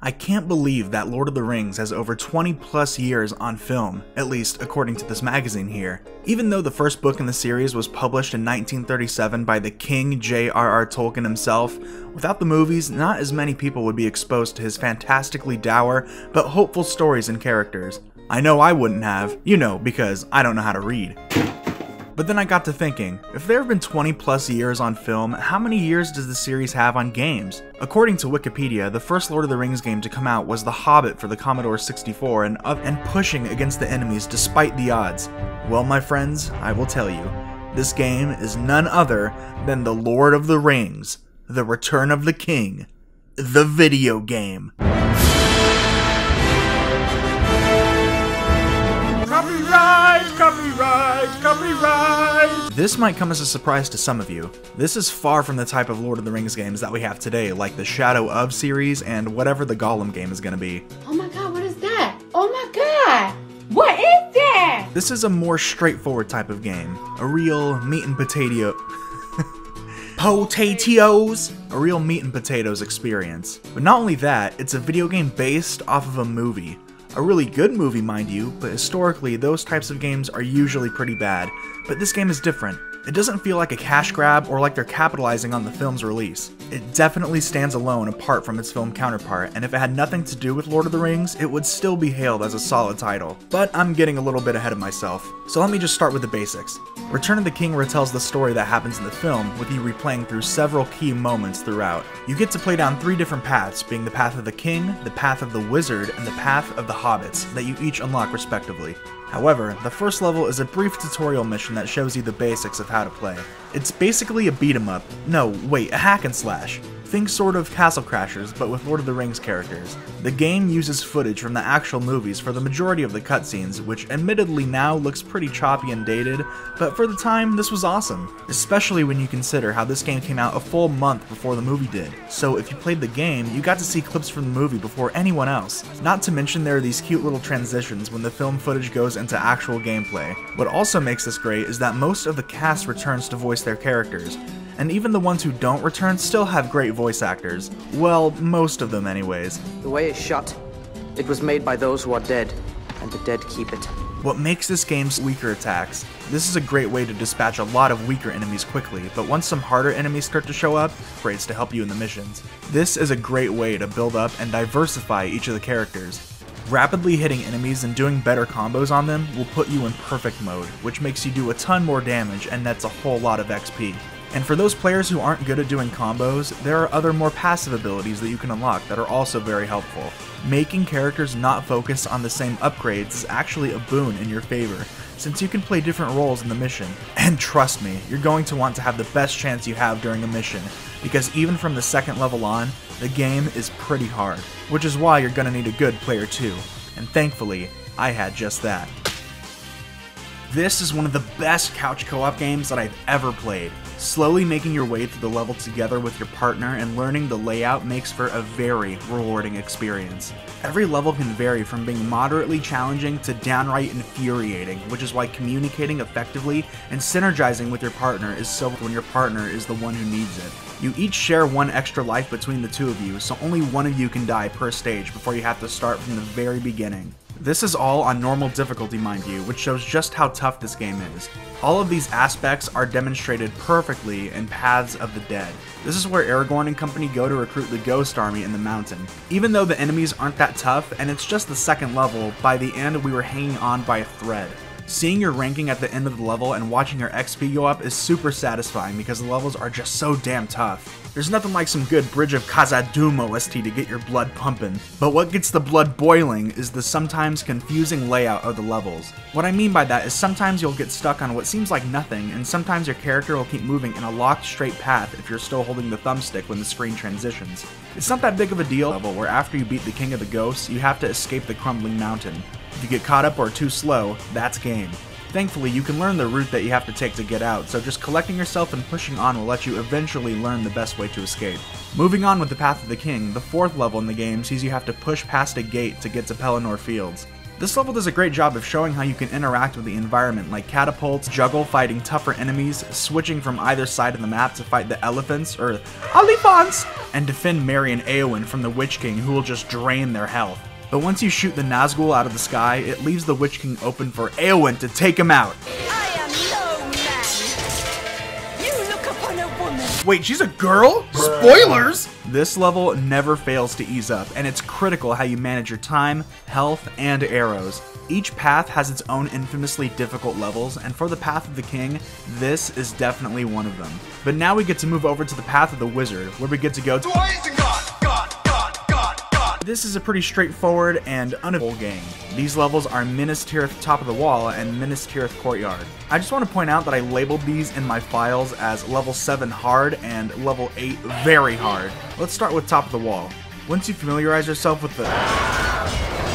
I can't believe that Lord of the Rings has over 20 plus years on film, at least according to this magazine here. Even though the first book in the series was published in 1937 by the King J.R.R. Tolkien himself, without the movies, not as many people would be exposed to his fantastically dour but hopeful stories and characters. I know I wouldn't have, because I don't know how to read. But then I got to thinking, if there have been 20 plus years on film, how many years does the series have on games? According to Wikipedia, the first Lord of the Rings game to come out was The Hobbit for the Commodore 64 and pushing against the enemies despite the odds. Well, my friends, I will tell you, this game is none other than The Lord of the Rings, The Return of the King, the video game. Copyright! This might come as a surprise to some of you. This is far from the type of Lord of the Rings games that we have today, like the Shadow of series and whatever the Gollum game is going to be. Oh my god, what is that? Oh my god! What is that? This is a more straightforward type of game. A real meat and potato... Potatoes! A real meat and potatoes experience. But not only that, it's a video game based off of a movie. A really good movie, mind you, but historically, those types of games are usually pretty bad. But this game is different. It doesn't feel like a cash grab or like they're capitalizing on the film's release. It definitely stands alone apart from its film counterpart, and if it had nothing to do with Lord of the Rings, it would still be hailed as a solid title. But I'm getting a little bit ahead of myself, so let me just start with the basics. Return of the King retells the story that happens in the film, with you replaying through several key moments throughout. You get to play down 3 different paths, being the path of the king, the path of the wizard, and the path of the hobbits, that you each unlock respectively. However, the first level is a brief tutorial mission that shows you the basics of how to play. It's basically a beat 'em up. No, wait, a hack and slash. Think sort of Castle Crashers, but with Lord of the Rings characters. The game uses footage from the actual movies for the majority of the cutscenes, which admittedly now looks pretty choppy and dated, but for the time, this was awesome. Especially when you consider how this game came out a full month before the movie did. So if you played the game, you got to see clips from the movie before anyone else. Not to mention there are these cute little transitions when the film footage goes into actual gameplay. What also makes this great is that most of the cast returns to voice their characters, and even the ones who don't return still have great voice actors. Well, most of them anyways. The way is shut. It was made by those who are dead, and the dead keep it. What makes this game's weaker attacks? This is a great way to dispatch a lot of weaker enemies quickly, but once some harder enemies start to show up, Kratos to help you in the missions. This is a great way to build up and diversify each of the characters. Rapidly hitting enemies and doing better combos on them will put you in perfect mode, which makes you do a ton more damage and nets a whole lot of XP. And for those players who aren't good at doing combos, there are other more passive abilities that you can unlock that are also very helpful. Making characters not focus on the same upgrades is actually a boon in your favor, since you can play different roles in the mission. And trust me, you're going to want to have the best chance you have during a mission, because even from the second level on, the game is pretty hard, which is why you're gonna need a good player too. And thankfully, I had just that. This is one of the best couch co-op games that I've ever played. Slowly making your way through the level together with your partner and learning the layout makes for a very rewarding experience. Every level can vary from being moderately challenging to downright infuriating, which is why communicating effectively and synergizing with your partner is so when your partner is the one who needs it. You each share 1 extra life between the 2 of you, so only one of you can die per stage before you have to start from the very beginning. This is all on normal difficulty, mind you, which shows just how tough this game is. All of these aspects are demonstrated perfectly in Paths of the Dead. This is where Aragorn and company go to recruit the Ghost Army in the mountain. Even though the enemies aren't that tough, and it's just the second level, by the end we were hanging on by a thread. Seeing your ranking at the end of the level and watching your XP go up is super satisfying because the levels are just so damn tough. There's nothing like some good Bridge of Khazad-dûm OST to get your blood pumping, but what gets the blood boiling is the sometimes confusing layout of the levels. What I mean by that is sometimes you'll get stuck on what seems like nothing, and sometimes your character will keep moving in a locked straight path if you're still holding the thumbstick when the screen transitions. It's not that big of a deal level where after you beat the King of the Ghosts, you have to escape the crumbling mountain. If you get caught up or too slow, that's game. Thankfully, you can learn the route that you have to take to get out, so just collecting yourself and pushing on will let you eventually learn the best way to escape. Moving on with the Path of the King, the 4th level in the game sees you have to push past a gate to get to Pelennor Fields. This level does a great job of showing how you can interact with the environment, like catapults, juggle fighting tougher enemies, switching from either side of the map to fight the elephants, or Alifants, and defend Mary and Eowyn from the Witch King, who will just drain their health. But once you shoot the Nazgul out of the sky, it leaves the Witch King open for Eowyn to take him out. I am no man. You look upon a woman. Wait, she's a girl? Spoilers! This level never fails to ease up, and it's critical how you manage your time, health, and arrows. Each path has its own infamously difficult levels, and for the Path of the King, this is definitely one of them. But now we get to move over to the Path of the Wizard, where we get to go to This is a pretty straightforward and uneventful game. These levels are Minas Tirith Top of the Wall and Minas Tirith Courtyard. I just want to point out that I labeled these in my files as level 7 hard and level 8 very hard. Let's start with Top of the Wall. Once you familiarize yourself with the...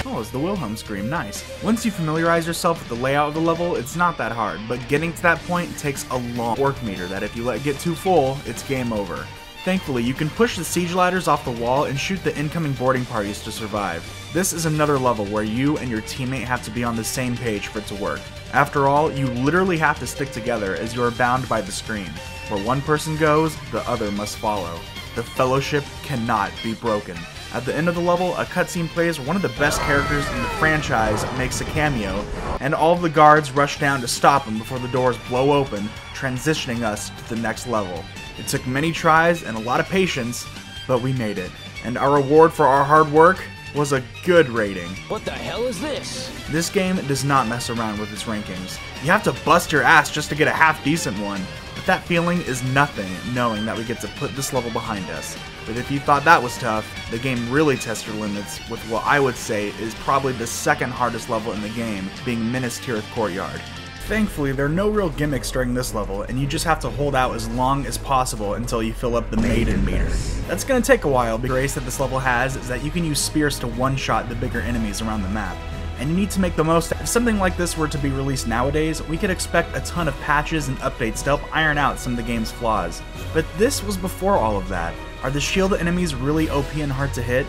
Oh, it's the Wilhelm scream, nice. Once you familiarize yourself with the layout of the level, it's not that hard, but getting to that point takes a long work meter that if you let it get too full, it's game over. Thankfully, you can push the siege ladders off the wall and shoot the incoming boarding parties to survive. This is another level where you and your teammate have to be on the same page for it to work. After all, you literally have to stick together as you are bound by the screen. Where one person goes, the other must follow. The fellowship cannot be broken. At the end of the level, a cutscene plays where one of the best characters in the franchise makes a cameo, and all of the guards rush down to stop him before the doors blow open, transitioning us to the next level. It took many tries and a lot of patience, but we made it. And our reward for our hard work was a good rating. What the hell is this? This game does not mess around with its rankings. You have to bust your ass just to get a half-decent one, but that feeling is nothing knowing that we get to put this level behind us. But if you thought that was tough, the game really tests your limits with what I would say is probably the second hardest level in the game, being Minas Tirith Courtyard. Thankfully, there are no real gimmicks during this level, and you just have to hold out as long as possible until you fill up the Maiden meter. That's going to take a while, but the grace that this level has is that you can use spears to one-shot the bigger enemies around the map, and you need to make the most. If something like this were to be released nowadays, we could expect a ton of patches and updates to help iron out some of the game's flaws. But this was before all of that. Are the shield enemies really OP and hard to hit?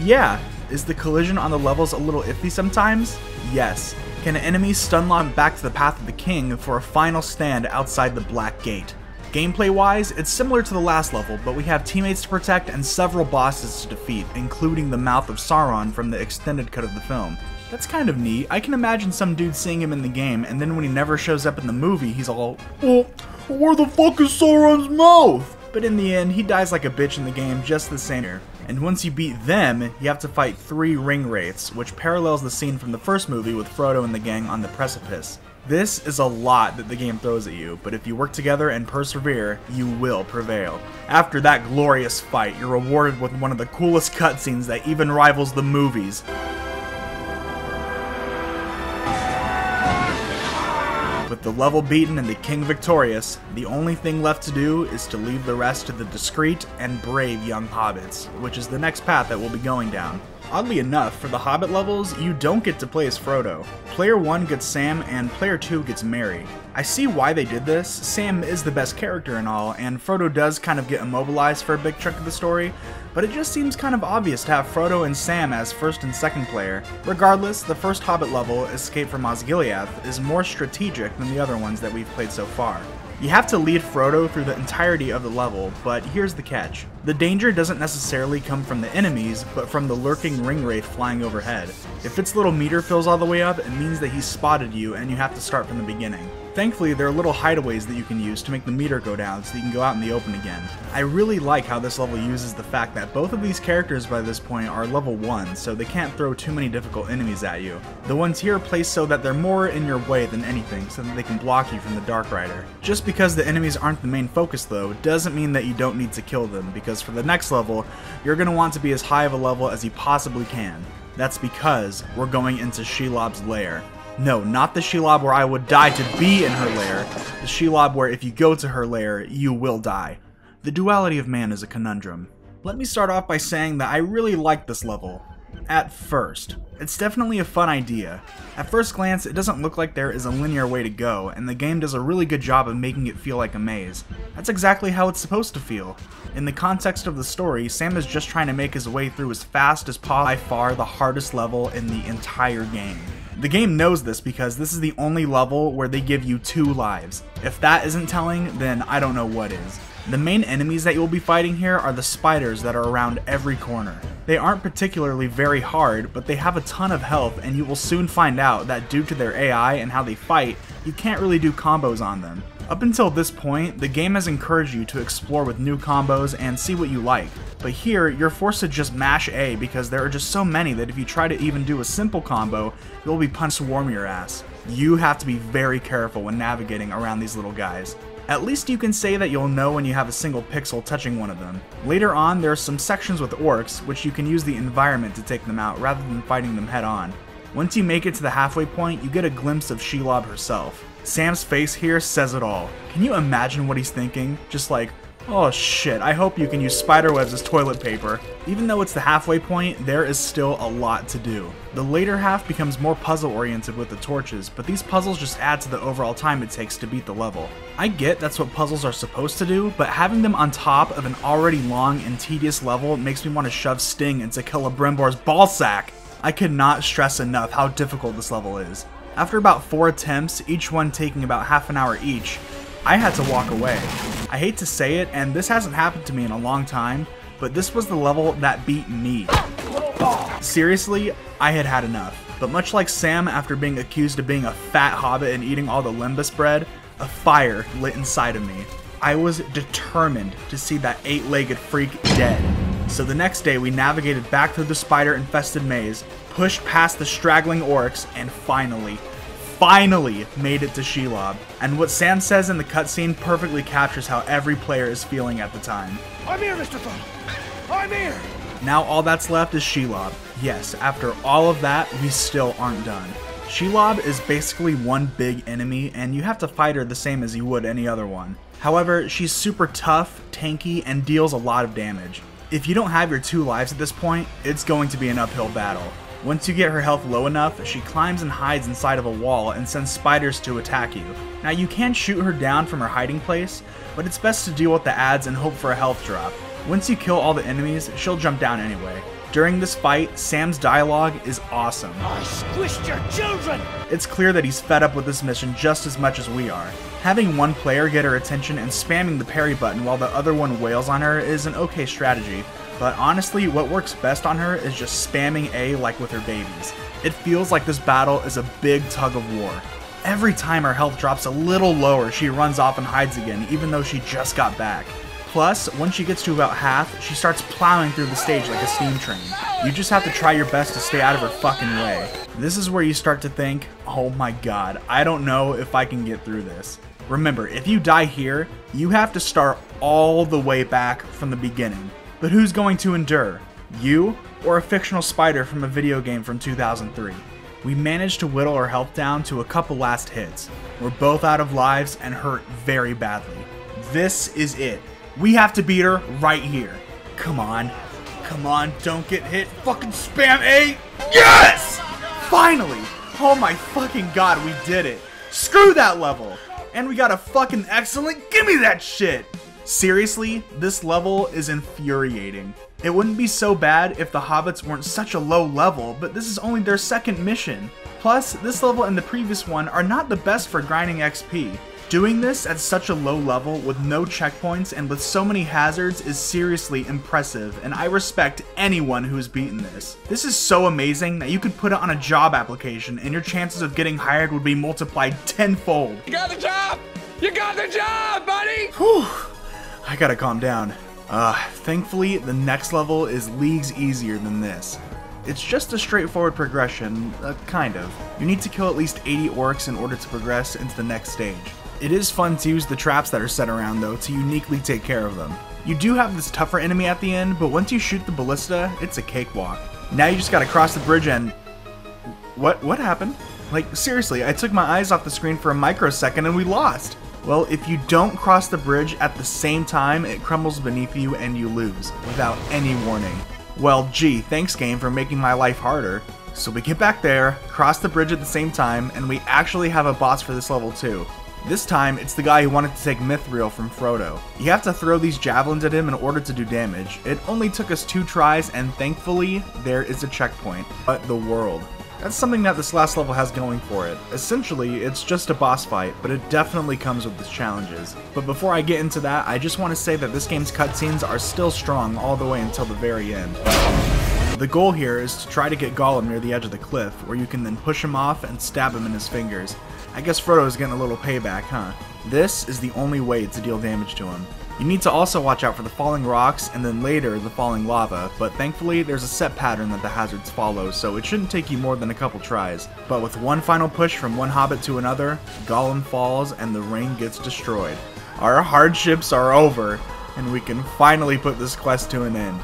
Yeah. Is the collision on the levels a little iffy sometimes? Yes. Can enemies stun lock back to the Path of the King for a final stand outside the Black Gate? Gameplay-wise, it's similar to the last level, but we have teammates to protect and several bosses to defeat, including the Mouth of Sauron from the extended cut of the film. That's kind of neat. I can imagine some dude seeing him in the game, and then when he never shows up in the movie, he's all, "Oh, where the fuck is Sauron's mouth?" But in the end, he dies like a bitch in the game just the same. And once you beat them, you have to fight 3 ring wraiths, which parallels the scene from the first movie with Frodo and the gang on the precipice. This is a lot that the game throws at you, but if you work together and persevere, you will prevail. After that glorious fight, you're rewarded with one of the coolest cutscenes that even rivals the movies. With the level beaten and the king victorious, the only thing left to do is to leave the rest to the discreet and brave young hobbits, which is the next path that we'll be going down. Oddly enough, for the Hobbit levels, you don't get to play as Frodo. Player 1 gets Sam and Player 2 gets Merry. I see why they did this. Sam is the best character and all, and Frodo does kind of get immobilized for a big chunk of the story, but it just seems kind of obvious to have Frodo and Sam as first and second player. Regardless, the first Hobbit level, Escape from Osgiliath, is more strategic than the other ones that we've played so far. You have to lead Frodo through the entirety of the level, but here's the catch. The danger doesn't necessarily come from the enemies, but from the lurking ringwraith flying overhead. If its little meter fills all the way up, it means that he's spotted you and you have to start from the beginning. Thankfully, there are little hideaways that you can use to make the meter go down so you can go out in the open again. I really like how this level uses the fact that both of these characters by this point are level 1, so they can't throw too many difficult enemies at you. The ones here are placed so that they're more in your way than anything, so that they can block you from the Dark Rider. Just because the enemies aren't the main focus though, doesn't mean that you don't need to kill them, because for the next level, you're going to want to be as high of a level as you possibly can. That's because we're going into Shelob's lair. No, not the Shelob where I would die to be in her lair, the Shelob where if you go to her lair, you will die. The duality of man is a conundrum. Let me start off by saying that I really like this level. At first. It's definitely a fun idea. At first glance, it doesn't look like there is a linear way to go, and the game does a really good job of making it feel like a maze. That's exactly how it's supposed to feel. In the context of the story, Sam is just trying to make his way through as fast as possible, by far the hardest level in the entire game. The game knows this because this is the only level where they give you 2 lives. If that isn't telling, then I don't know what is. The main enemies that you'll be fighting here are the spiders that are around every corner. They aren't particularly very hard, but they have a ton of health, and you will soon find out that due to their AI and how they fight, you can't really do combos on them. Up until this point, the game has encouraged you to explore with new combos and see what you like, but here you're forced to just mash A because there are just so many that if you try to even do a simple combo, you'll be punched swarm your ass. You have to be very careful when navigating around these little guys. At least you can say that you'll know when you have a single pixel touching one of them. Later on, there are some sections with orcs, which you can use the environment to take them out rather than fighting them head on. Once you make it to the halfway point, you get a glimpse of Shelob herself. Sam's face here says it all. Can you imagine what he's thinking? Just like, oh shit, I hope you can use spiderwebs as toilet paper. Even though it's the halfway point, there is still a lot to do. The later half becomes more puzzle oriented with the torches, but these puzzles just add to the overall time it takes to beat the level. I get that's what puzzles are supposed to do, but having them on top of an already long and tedious level makes me want to shove Sting into Celebrimbor's ballsack. I could not stress enough how difficult this level is. After about 4 attempts, each one taking about half an hour each, I had to walk away. I hate to say it, and this hasn't happened to me in a long time, but this was the level that beat me. Seriously, I had had enough. But much like Sam after being accused of being a fat hobbit and eating all the Limbus bread, a fire lit inside of me. I was determined to see that 8-legged freak dead. So the next day we navigated back through the spider-infested maze, pushed past the straggling orcs, and finally made it to Shelob. And what Sam says in the cutscene perfectly captures how every player is feeling at the time. I'm here, Mr. Fun! I'm here! Now all that's left is Shelob. Yes, after all of that, we still aren't done. Shelob is basically one big enemy, and you have to fight her the same as you would any other one. However, she's super tough, tanky, and deals a lot of damage. If you don't have your 2 lives at this point, it's going to be an uphill battle. Once you get her health low enough, she climbs and hides inside of a wall and sends spiders to attack you. Now you can shoot her down from her hiding place, but it's best to deal with the ads and hope for a health drop. Once you kill all the enemies, she'll jump down anyway. During this fight, Sam's dialogue is awesome. I squished your children! It's clear that he's fed up with this mission just as much as we are. Having one player get her attention and spamming the parry button while the other one wails on her is an okay strategy, but honestly what works best on her is just spamming A like with her babies. It feels like this battle is a big tug of war. Every time her health drops a little lower, she runs off and hides again even though she just got back. Plus, once she gets to about half, she starts plowing through the stage like a steam train. You just have to try your best to stay out of her fucking way. This is where you start to think, oh my god, I don't know if I can get through this. Remember, if you die here, you have to start all the way back from the beginning. But who's going to endure? You, or a fictional spider from a video game from 2003? We managed to whittle our health down to a couple last hits. We're both out of lives and hurt very badly. This is it. We have to beat her right here. Come on. Come on, don't get hit. Fucking spam A. Yes! Finally! Oh my fucking god, we did it. Screw that level. And we got a fucking excellent. Give me that shit. Seriously, this level is infuriating. It wouldn't be so bad if the hobbits weren't such a low level, but this is only their 2nd mission. Plus, this level and the previous one are not the best for grinding XP. Doing this at such a low level with no checkpoints and with so many hazards is seriously impressive, and I respect anyone who's beaten this. This is so amazing that you could put it on a job application and your chances of getting hired would be multiplied tenfold. You got the job! You got the job, buddy! Whew. I gotta calm down. Thankfully, the next level is leagues easier than this. It's just a straightforward progression, kind of. You need to kill at least 80 orcs in order to progress into the next stage. It is fun to use the traps that are set around though to uniquely take care of them. You do have this tougher enemy at the end, but once you shoot the ballista, it's a cakewalk. Now you just gotta cross the bridge and... What happened? Like, seriously, I took my eyes off the screen for a microsecond and we lost. Well, if you don't cross the bridge at the same time, it crumbles beneath you and you lose, without any warning. Well, gee, thanks game for making my life harder. So we get back there, cross the bridge at the same time, and we actually have a boss for this level too. This time, it's the guy who wanted to take Mithril from Frodo. You have to throw these javelins at him in order to do damage. It only took us 2 tries, and thankfully, there is a checkpoint. But the world. That's something that this last level has going for it. Essentially, it's just a boss fight, but it definitely comes with its challenges. But before I get into that, I just want to say that this game's cutscenes are still strong all the way until the very end. The goal here is to try to get Gollum near the edge of the cliff, where you can then push him off and stab him in his fingers. I guess Frodo's getting a little payback, huh? This is the only way to deal damage to him. You need to also watch out for the falling rocks and then later the falling lava, but thankfully there's a set pattern that the hazards follow, so it shouldn't take you more than a couple tries. But with one final push from one hobbit to another, Gollum falls and the ring gets destroyed. Our hardships are over, and we can finally put this quest to an end.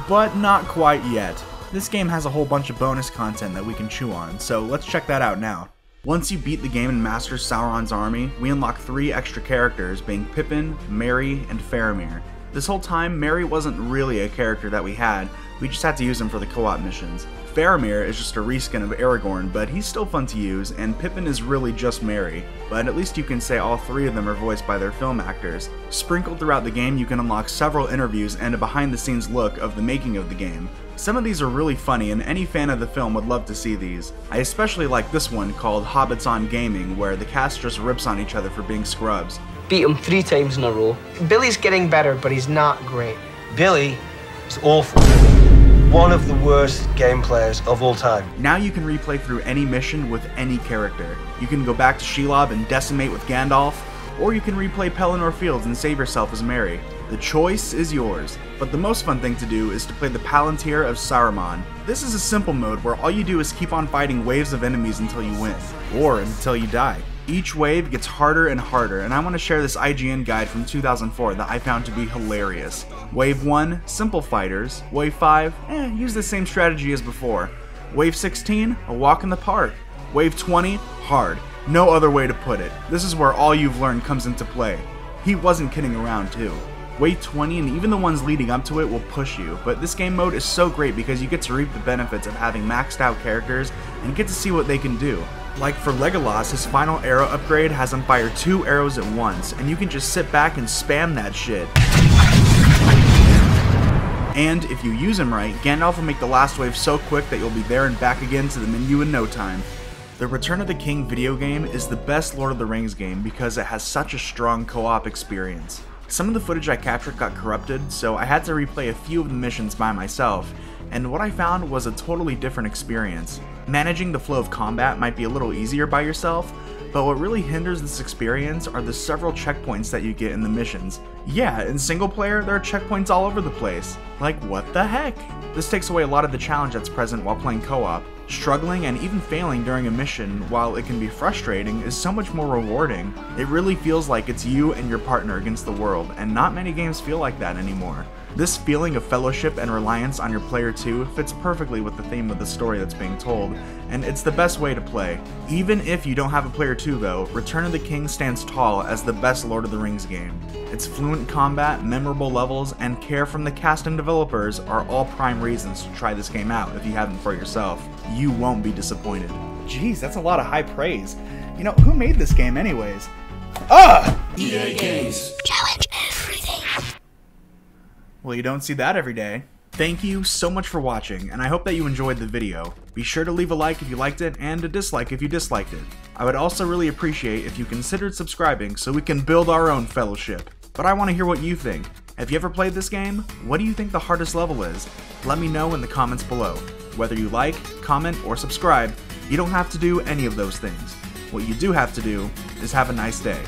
But not quite yet. This game has a whole bunch of bonus content that we can chew on, so let's check that out now. Once you beat the game and master Sauron's army, we unlock 3 extra characters, being Pippin, Merry, and Faramir. This whole time, Merry wasn't really a character that we had just had to use him for the co-op missions. Faramir is just a reskin of Aragorn, but he's still fun to use, and Pippin is really just Merry, but at least you can say all 3 of them are voiced by their film actors. Sprinkled throughout the game, you can unlock several interviews and a behind-the-scenes look of the making of the game. Some of these are really funny, and any fan of the film would love to see these. I especially like this one called Hobbits on Gaming, where the cast just rips on each other for being scrubs. Beat him 3 times in a row. Billy's getting better, but he's not great. Billy is awful. One of the worst game players of all time. Now you can replay through any mission with any character. You can go back to Shelob and decimate with Gandalf, or you can replay Pelennor Fields and save yourself as Merry. The choice is yours, but the most fun thing to do is to play the Palantir of Saruman. This is a simple mode where all you do is keep on fighting waves of enemies until you win, or until you die. Each wave gets harder and harder, and I want to share this IGN guide from 2004 that I found to be hilarious. Wave 1, simple fighters. Wave 5, use the same strategy as before. Wave 16, a walk in the park. Wave 20, hard. No other way to put it. This is where all you've learned comes into play. He wasn't kidding around too. Wave 20 and even the ones leading up to it will push you, but this game mode is so great because you get to reap the benefits of having maxed out characters and get to see what they can do. Like for Legolas, his final arrow upgrade has him fire 2 arrows at once, and you can just sit back and spam that shit. And if you use him right, Gandalf will make the last wave so quick that you'll be there and back again to the menu in no time. The Return of the King video game is the best Lord of the Rings game because it has such a strong co-op experience. Some of the footage I captured got corrupted, so I had to replay a few of the missions by myself, and what I found was a totally different experience. Managing the flow of combat might be a little easier by yourself, but what really hinders this experience are the several checkpoints that you get in the missions. Yeah, in single player, there are checkpoints all over the place. Like, what the heck? This takes away a lot of the challenge that's present while playing co-op. Struggling and even failing during a mission, while it can be frustrating, is so much more rewarding. It really feels like it's you and your partner against the world, and not many games feel like that anymore. This feeling of fellowship and reliance on your player 2 fits perfectly with the theme of the story that's being told, and it's the best way to play. Even if you don't have a player 2 though, Return of the King stands tall as the best Lord of the Rings game. Its fluent combat, memorable levels, and care from the cast and developers are all prime reasons to try this game out if you haven't for yourself. You won't be disappointed. Jeez, that's a lot of high praise. You know, who made this game anyways? EA Games. Challenge everything. Well, you don't see that every day. Thank you so much for watching, and I hope that you enjoyed the video. Be sure to leave a like if you liked it, and a dislike if you disliked it. I would also really appreciate if you considered subscribing so we can build our own fellowship. But I want to hear what you think. Have you ever played this game? What do you think the hardest level is? Let me know in the comments below. Whether you like, comment, or subscribe, you don't have to do any of those things. What you do have to do is have a nice day.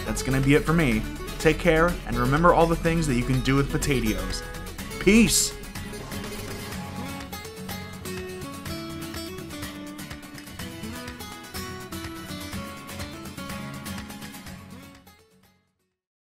That's gonna be it for me. Take care, and remember all the things that you can do with potatoes. Peace!